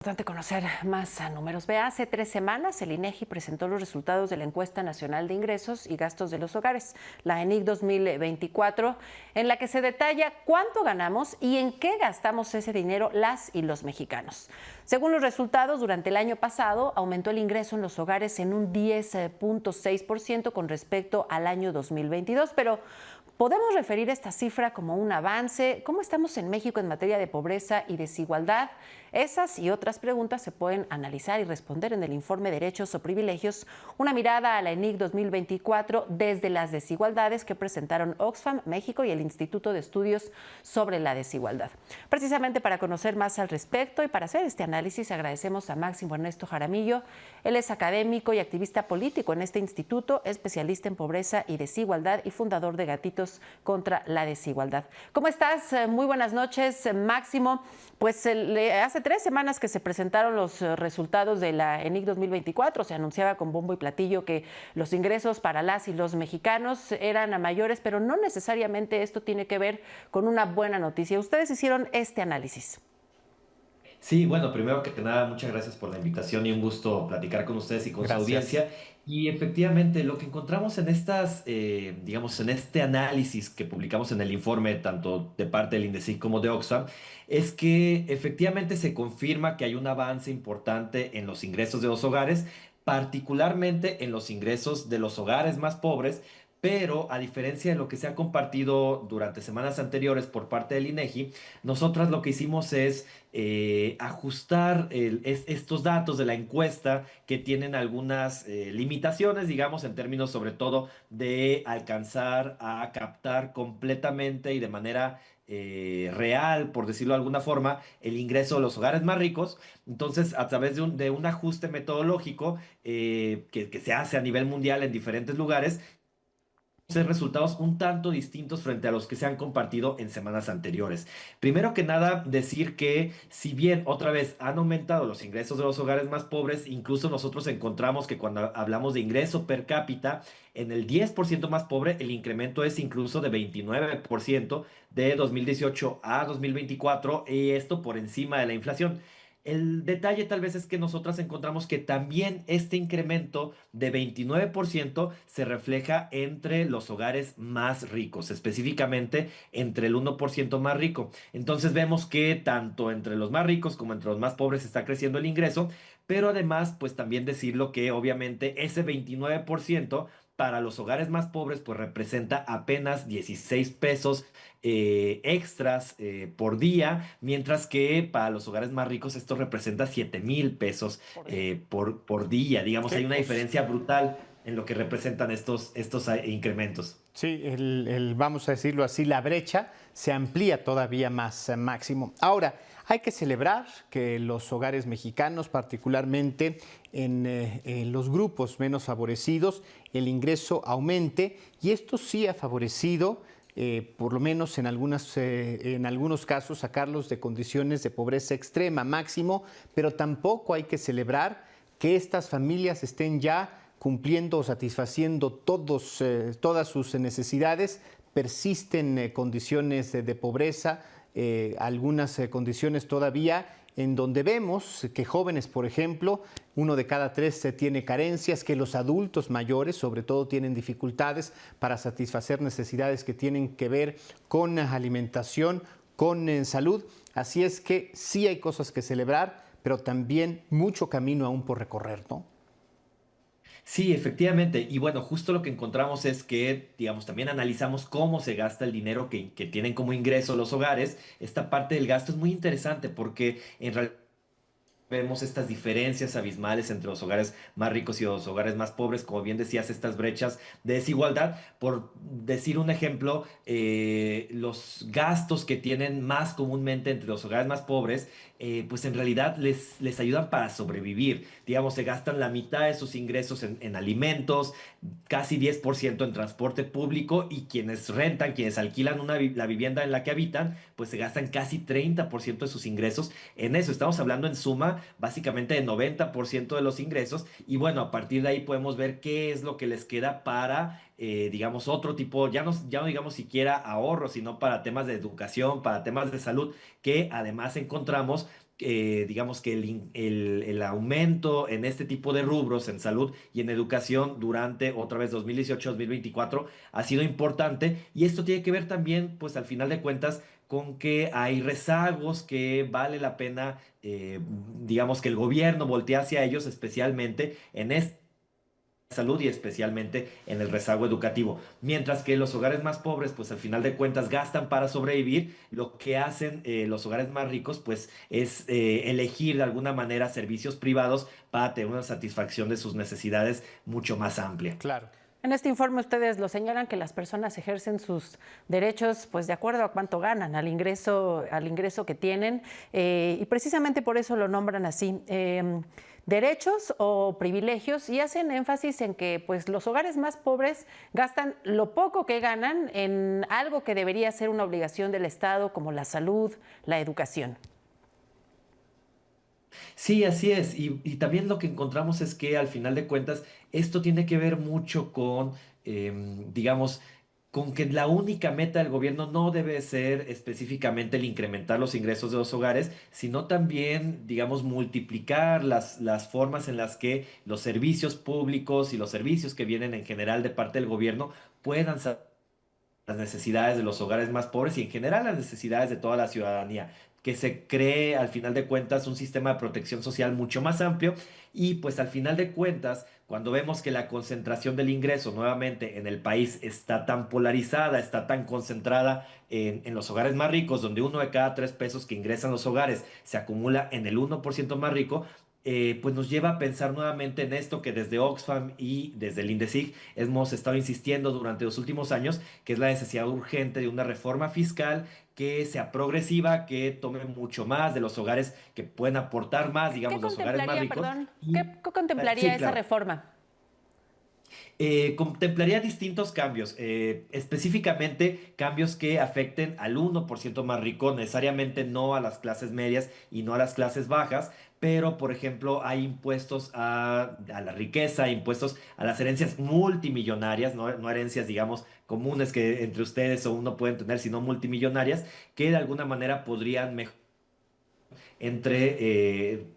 Importante conocer más números. Vea, hace 3 semanas el INEGI presentó los resultados de la Encuesta Nacional de Ingresos y Gastos de los Hogares, la ENIG 2024, en la que se detalla cuánto ganamos y en qué gastamos ese dinero las y los mexicanos. Según los resultados, durante el año pasado aumentó el ingreso en los hogares en un 10.6% con respecto al año 2022, pero ¿podemos referir esta cifra como un avance? ¿Cómo estamos en México en materia de pobreza y desigualdad? Esas y otras preguntas se pueden analizar y responder en el informe Derechos o Privilegios, una mirada a la ENIC 2024 desde las desigualdades que presentaron Oxfam México y el Instituto de Estudios sobre la Desigualdad. Precisamente para conocer más al respecto y para hacer este análisis, agradecemos a Máximo Ernesto Jaramillo. Él es académico y activista político en este instituto, especialista en pobreza y desigualdad y fundador de Gatitos contra la Desigualdad. ¿Cómo estás? Muy buenas noches, Máximo. Pues hace 3 semanas que se presentaron los resultados de la ENIC 2024. Se anunciaba con bombo y platillo que los ingresos para las y los mexicanos eran a mayores, pero no necesariamente esto tiene que ver con una buena noticia. Ustedes hicieron este análisis. Sí, bueno, primero que nada, muchas gracias por la invitación y un gusto platicar con ustedes y con su Gracias. audiencia. Y efectivamente, lo que encontramos en digamos, en este análisis que publicamos en el informe, tanto de parte del INDECIC como de Oxfam, es que efectivamente se confirma que hay un avance importante en los ingresos de los hogares, particularmente en los ingresos de los hogares más pobres. Pero a diferencia de lo que se ha compartido durante semanas anteriores por parte del INEGI, nosotras lo que hicimos es ajustar estos datos de la encuesta que tienen algunas limitaciones, digamos, en términos sobre todo de alcanzar a captar completamente y de manera real, por decirlo de alguna forma, el ingreso de los hogares más ricos. Entonces, a través de un ajuste metodológico que se hace a nivel mundial en diferentes lugares, ser resultados un tanto distintos frente a los que se han compartido en semanas anteriores. Primero que nada, decir que si bien otra vez han aumentado los ingresos de los hogares más pobres, incluso nosotros encontramos que cuando hablamos de ingreso per cápita, en el 10% más pobre, el incremento es incluso de 29% de 2018 a 2024, y esto por encima de la inflación. El detalle tal vez es que nosotras encontramos que también este incremento de 29% se refleja entre los hogares más ricos, específicamente entre el 1% más rico. Entonces vemos que tanto entre los más ricos como entre los más pobres está creciendo el ingreso, pero además pues también decirlo que obviamente ese 29% para los hogares más pobres pues representa apenas 16 pesos extras por día, mientras que para los hogares más ricos esto representa 7,000 pesos Por día. por día. Digamos, Sí, hay una pues diferencia brutal en lo que representan estos incrementos. sí, vamos a decirlo así, la brecha se amplía todavía más, Máximo. Ahora, hay que celebrar que los hogares mexicanos, particularmente en los grupos menos favorecidos, el ingreso aumente y esto sí ha favorecido, por lo menos en algunos casos, sacarlos de condiciones de pobreza extrema, Máximo, pero tampoco hay que celebrar que estas familias estén ya cumpliendo o satisfaciendo todas sus necesidades. Persisten condiciones de pobreza, algunas condiciones todavía en donde vemos que jóvenes, por ejemplo, 1 de cada 3 tiene carencias, que los adultos mayores sobre todo tienen dificultades para satisfacer necesidades que tienen que ver con alimentación, con salud. Así es que sí hay cosas que celebrar, pero también mucho camino aún por recorrer, ¿no? Sí, efectivamente. Y bueno, justo lo que encontramos es que, digamos, también analizamos cómo se gasta el dinero que tienen como ingreso los hogares. Esta parte del gasto es muy interesante porque en realidad vemos estas diferencias abismales entre los hogares más ricos y los hogares más pobres, como bien decías, estas brechas de desigualdad. Por decir un ejemplo, los gastos que tienen más comúnmente entre los hogares más pobres, pues en realidad les ayudan para sobrevivir. Digamos, se gastan la mitad de sus ingresos en alimentos, casi 10% en transporte público, y quienes rentan, quienes alquilan la vivienda en la que habitan, pues se gastan casi 30% de sus ingresos en eso. Estamos hablando en suma básicamente de 90% de los ingresos, y bueno, a partir de ahí podemos ver qué es lo que les queda para, digamos, otro tipo, ya no digamos siquiera ahorro, sino para temas de educación, para temas de salud, que además encontramos digamos que el aumento en este tipo de rubros, en salud y en educación, durante otra vez 2018-2024 ha sido importante. Y esto tiene que ver también, pues al final de cuentas, con que hay rezagos que vale la pena, digamos que el gobierno voltee hacia ellos, especialmente en este salud y especialmente en el rezago educativo. Mientras que los hogares más pobres, pues al final de cuentas gastan para sobrevivir, lo que hacen los hogares más ricos, pues es elegir de alguna manera servicios privados para tener una satisfacción de sus necesidades mucho más amplia. Claro. En este informe ustedes lo señalan que las personas ejercen sus derechos pues de acuerdo a cuánto ganan, al ingreso que tienen, y precisamente por eso lo nombran así, derechos o privilegios, y hacen énfasis en que pues los hogares más pobres gastan lo poco que ganan en algo que debería ser una obligación del Estado, como la salud, la educación. Sí, así es. Y también lo que encontramos es que al final de cuentas esto tiene que ver mucho con, digamos, con que la única meta del gobierno no debe ser específicamente el incrementar los ingresos de los hogares, sino también, digamos, multiplicar las formas en las que los servicios públicos y los servicios que vienen en general de parte del gobierno puedan las necesidades de los hogares más pobres y en general las necesidades de toda la ciudadanía, que se cree al final de cuentas un sistema de protección social mucho más amplio y pues al final de cuentas, cuando vemos que la concentración del ingreso nuevamente en el país está tan polarizada, está tan concentrada en los hogares más ricos, donde 1 de cada 3 pesos que ingresan los hogares se acumula en el 1% más rico, pues nos lleva a pensar nuevamente en esto que desde Oxfam y desde el INDECIG hemos estado insistiendo durante los últimos años, que es la necesidad urgente de una reforma fiscal que sea progresiva, que tome mucho más de los hogares que pueden aportar más, ¿Qué digamos, los hogares más contemplaría, ricos. perdón, Y, qué contemplaría sí, esa claro. reforma? Contemplaría distintos cambios, específicamente cambios que afecten al 1% más rico, necesariamente no a las clases medias y no a las clases bajas, pero por ejemplo hay impuestos a la riqueza, impuestos a las herencias multimillonarias, no herencias digamos comunes que entre ustedes o uno pueden tener, sino multimillonarias, que de alguna manera podrían mejorar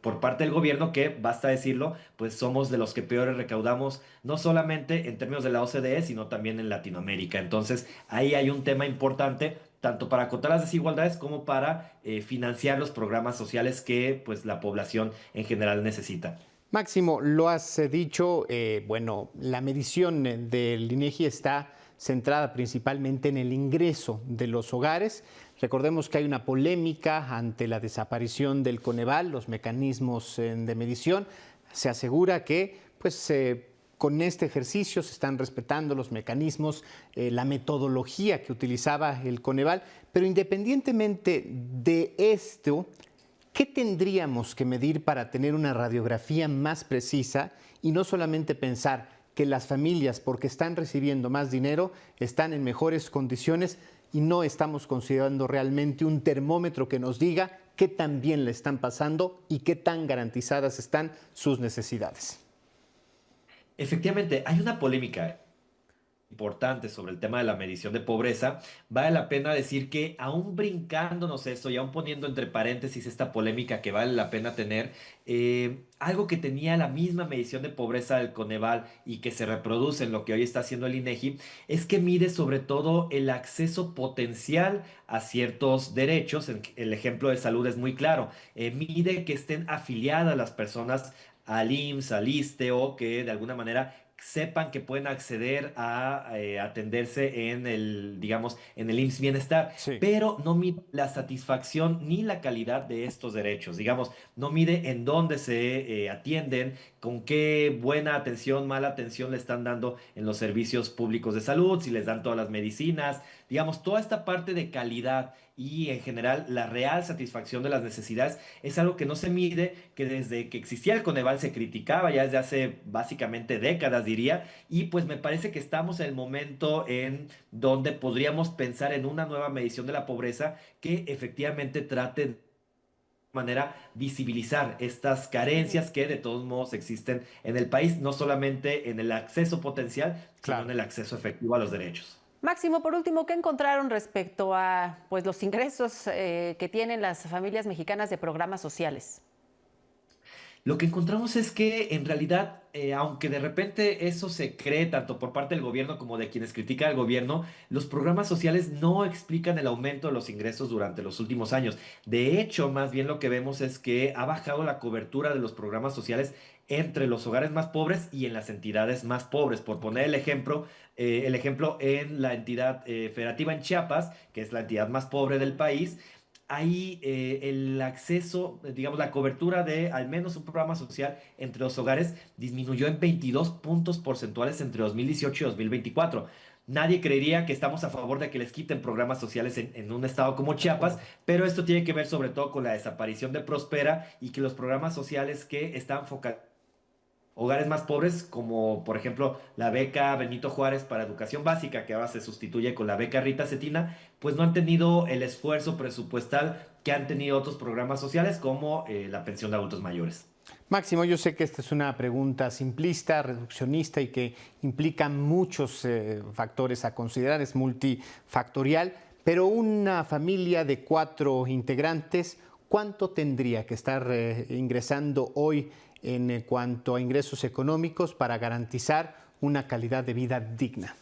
por parte del gobierno, que basta decirlo, pues somos de los que peores recaudamos, no solamente en términos de la OCDE, sino también en Latinoamérica. Entonces, ahí hay un tema importante, tanto para acotar las desigualdades como para financiar los programas sociales que pues la población en general necesita. Máximo, lo has dicho, bueno, la medición del INEGI está centrada principalmente en el ingreso de los hogares. Recordemos que hay una polémica ante la desaparición del Coneval, los mecanismos de medición. Se asegura que, pues, con este ejercicio se están respetando los mecanismos, la metodología que utilizaba el Coneval, pero independientemente de esto, ¿qué tendríamos que medir para tener una radiografía más precisa y no solamente pensar que las familias, porque están recibiendo más dinero, están en mejores condiciones y no estamos considerando realmente un termómetro que nos diga qué tan bien le están pasando y qué tan garantizadas están sus necesidades? Efectivamente, hay una polémica importante sobre el tema de la medición de pobreza, vale la pena decir que aún brincándonos esto y aún poniendo entre paréntesis esta polémica que vale la pena tener, algo que tenía la misma medición de pobreza del Coneval y que se reproduce en lo que hoy está haciendo el INEGI, es que mide sobre todo el acceso potencial a ciertos derechos. El ejemplo de salud es muy claro, mide que estén afiliadas las personas al IMSS, al ISSSTE o que de alguna manera sepan que pueden acceder a atenderse en el, digamos, en el IMSS Bienestar, Sí. pero no mide la satisfacción ni la calidad de estos derechos, digamos, no mide en dónde se atienden, con qué buena atención, mala atención le están dando en los servicios públicos de salud, si les dan todas las medicinas, digamos, toda esta parte de calidad y en general la real satisfacción de las necesidades es algo que no se mide, que desde que existía el Coneval se criticaba ya desde hace básicamente décadas, diría, y pues me parece que estamos en el momento en donde podríamos pensar en una nueva medición de la pobreza que efectivamente trate de manera visibilizar estas carencias que de todos modos existen en el país, no solamente en el acceso potencial, sino en Claro. el acceso efectivo a los derechos. Máximo, por último, ¿qué encontraron respecto a pues, los ingresos que tienen las familias mexicanas de programas sociales? Lo que encontramos es que en realidad, aunque de repente eso se cree tanto por parte del gobierno como de quienes critican al gobierno, los programas sociales no explican el aumento de los ingresos durante los últimos años. De hecho, más bien lo que vemos es que ha bajado la cobertura de los programas sociales entre los hogares más pobres y en las entidades más pobres. Por poner el ejemplo en la entidad federativa en Chiapas, que es la entidad más pobre del país. Ahí el acceso, digamos, la cobertura de al menos un programa social entre los hogares disminuyó en 22 puntos porcentuales entre 2018 y 2024. Nadie creería que estamos a favor de que les quiten programas sociales en un estado como Chiapas, pero esto tiene que ver sobre todo con la desaparición de Prospera y que los programas sociales que están focalizados hogares más pobres, como por ejemplo la beca Benito Juárez para educación básica, que ahora se sustituye con la beca Rita Cetina, pues no han tenido el esfuerzo presupuestal que han tenido otros programas sociales como la pensión de adultos mayores. Máximo, yo sé que esta es una pregunta simplista, reduccionista y que implica muchos factores a considerar, es multifactorial, pero una familia de 4 integrantes, ¿cuánto tendría que estar ingresando hoy en cuanto a ingresos económicos para garantizar una calidad de vida digna?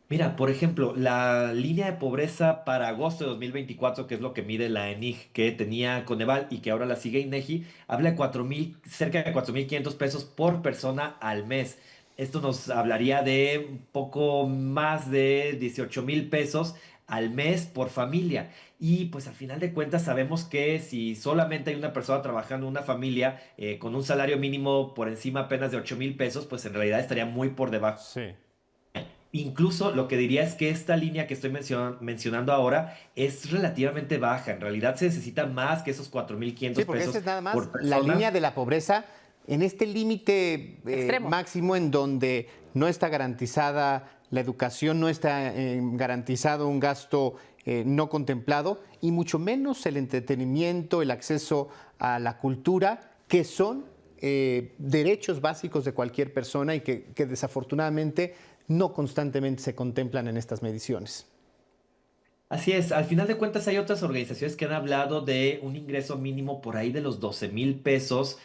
Mira, por ejemplo, la línea de pobreza para agosto de 2024, que es lo que mide la ENIG, que tenía Coneval y que ahora la sigue INEGI, habla de 4,000, cerca de 4,500 pesos por persona al mes. Esto nos hablaría de un poco más de 18,000 pesos al mes por familia. Y pues al final de cuentas sabemos que si solamente hay una persona trabajando en una familia con un salario mínimo por encima apenas de 8,000 pesos, pues en realidad estaría muy por debajo. Sí. Incluso lo que diría es que esta línea que estoy mencionando ahora es relativamente baja. En realidad se necesita más que esos Sí, 4,500 porque esa pesos es nada más por la línea persona. de la pobreza en este límite Extremo. máximo en donde no está garantizada la educación, no está garantizado un gasto no contemplado y mucho menos el entretenimiento, el acceso a la cultura, que son derechos básicos de cualquier persona y que desafortunadamente no constantemente se contemplan en estas mediciones. Así es, al final de cuentas hay otras organizaciones que han hablado de un ingreso mínimo por ahí de los 12,000 pesos,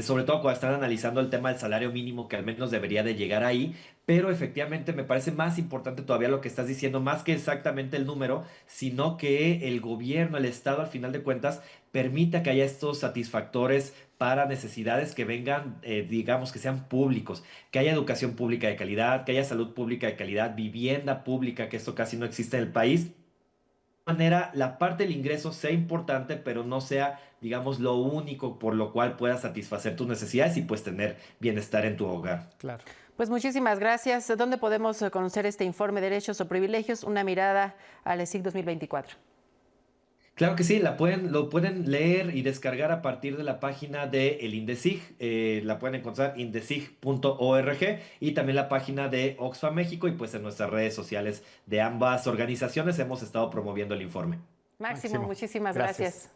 sobre todo cuando están analizando el tema del salario mínimo que al menos debería de llegar ahí, pero efectivamente me parece más importante todavía lo que estás diciendo, más que exactamente el número, sino que el gobierno, el Estado al final de cuentas permita que haya estos satisfactores para necesidades que vengan, digamos, que sean públicos, que haya educación pública de calidad, que haya salud pública de calidad, vivienda pública, que esto casi no existe en el país manera la parte del ingreso sea importante, pero no sea, digamos, lo único por lo cual puedas satisfacer tus necesidades y pues tener bienestar en tu hogar. Claro. Pues muchísimas gracias. ¿Dónde podemos conocer este informe de derechos o privilegios? Una mirada al ESIC 2024. Claro que sí, lo pueden leer y descargar a partir de la página de el INDECIG, la pueden encontrar indecig.org y también la página de Oxfam México y pues en nuestras redes sociales de ambas organizaciones hemos estado promoviendo el informe. Máximo, muchísimas gracias. gracias.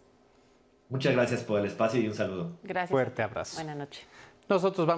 Muchas gracias por el espacio y un saludo. Gracias. Fuerte abrazo. Buenas noches. Nosotros vamos